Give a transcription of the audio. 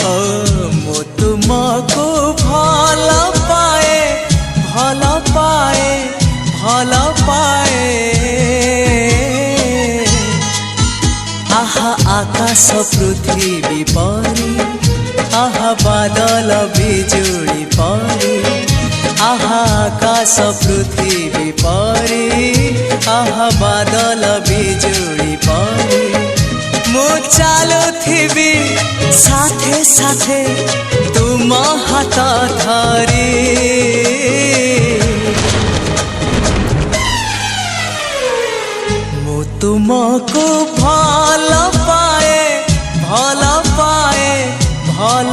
ओ मु तुमको भल पाए भल पाए भल पाए आहा आकाश पृथ्वी परी आहा बादल बिजुली परी आहा आकाश पृथ्वी परी आहा बादल बिजुली परी मु चालुथिबी साथे साथे तुम हाथ धरी मु तुमको भल पाए भल पाए भल